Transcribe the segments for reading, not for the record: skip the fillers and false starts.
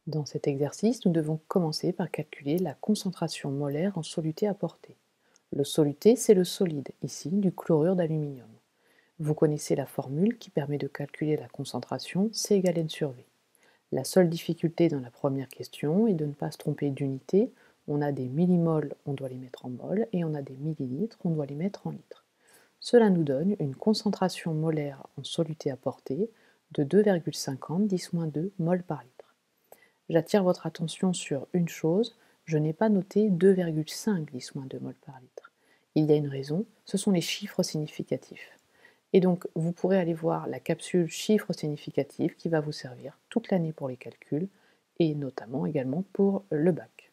Dans cet exercice, nous devons commencer par calculer la concentration molaire en soluté apportée. Le soluté, c'est le solide, ici du chlorure d'aluminium. Vous connaissez la formule qui permet de calculer la concentration, C égale N sur V. La seule difficulté dans la première question est de ne pas se tromper d'unité. On a des millimoles, on doit les mettre en mol, et on a des millilitres, on doit les mettre en litres. Cela nous donne une concentration molaire en soluté apportée de 2,50 10-2 mol par litre. J'attire votre attention sur une chose, je n'ai pas noté 2,5 10-2 mol par litre. Il y a une raison, ce sont les chiffres significatifs. Et donc, vous pourrez aller voir la capsule chiffres significatifs qui va vous servir toute l'année pour les calculs et notamment également pour le bac.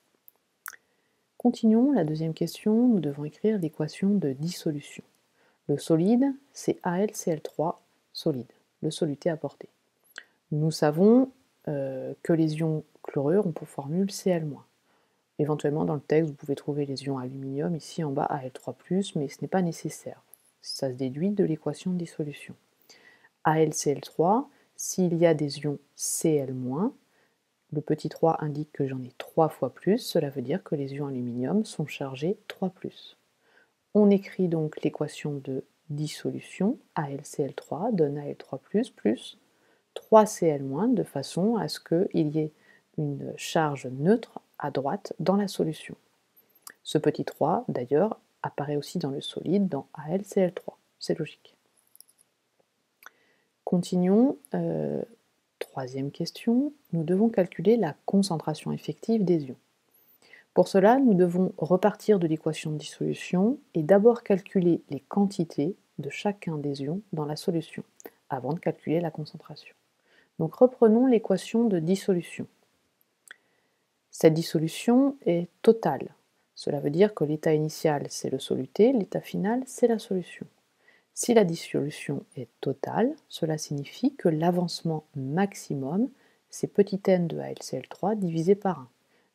Continuons la deuxième question, nous devons écrire l'équation de dissolution. Le solide, c'est AlCl3 solide, le soluté apporté. Nous savons que les ions chlorure ont pour formule Cl-. Éventuellement dans le texte, vous pouvez trouver les ions aluminium ici en bas Al3+, mais ce n'est pas nécessaire. Ça se déduit de l'équation de dissolution. AlCl3, s'il y a des ions Cl-, le petit 3 indique que j'en ai 3 fois plus, cela veut dire que les ions aluminium sont chargés 3+. On écrit donc l'équation de dissolution, AlCl3 donne Al3+, plus 3Cl-, de façon à ce qu'il y ait une charge neutre à droite dans la solution. Ce petit 3, d'ailleurs, apparaît aussi dans le solide, dans AlCl3. C'est logique. Continuons. Troisième question, nous devons calculer la concentration effective des ions. Pour cela, nous devons repartir de l'équation de dissolution et d'abord calculer les quantités de chacun des ions dans la solution, avant de calculer la concentration. Donc reprenons l'équation de dissolution. Cette dissolution est totale. Cela veut dire que l'état initial, c'est le soluté, l'état final, c'est la solution. Si la dissolution est totale, cela signifie que l'avancement maximum, c'est petit n de AlCl3 divisé par 1.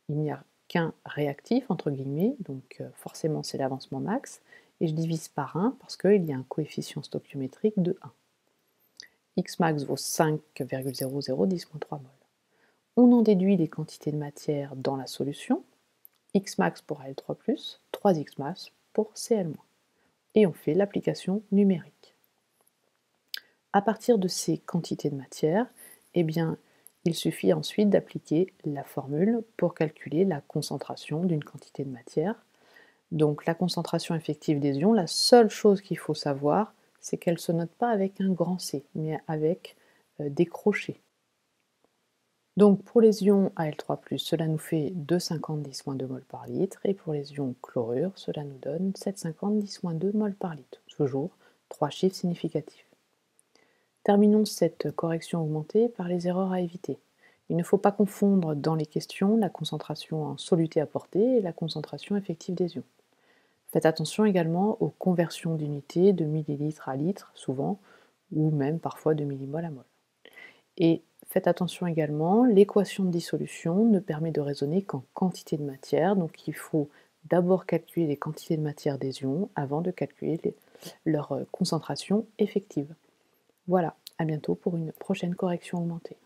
Il n'y a qu'un réactif, entre guillemets, donc forcément c'est l'avancement max, et je divise par 1 parce qu'il y a un coefficient stoichiométrique de 1. X max vaut 5,0010-3 mol. On en déduit les quantités de matière dans la solution, X max pour Al3+, 3X max pour Cl-. Et on fait l'application numérique. À partir de ces quantités de matière, eh bien, il suffit ensuite d'appliquer la formule pour calculer la concentration d'une quantité de matière. Donc la concentration effective des ions, la seule chose qu'il faut savoir, c'est qu'elle ne se note pas avec un grand C, mais avec des crochets. Donc pour les ions Al3+, cela nous fait 2,50 10-2 mol par litre, et pour les ions chlorure, cela nous donne 7,50 10-2 mol par litre. Toujours 3 chiffres significatifs. Terminons cette correction augmentée par les erreurs à éviter. Il ne faut pas confondre dans les questions la concentration en soluté apportée et la concentration effective des ions. Faites attention également aux conversions d'unités de millilitres à litres, souvent, ou même parfois de millimol à mol. Et faites attention également, l'équation de dissolution ne permet de raisonner qu'en quantité de matière, donc il faut d'abord calculer les quantités de matière des ions avant de calculer leur concentration effective. Voilà, à bientôt pour une prochaine correction augmentée.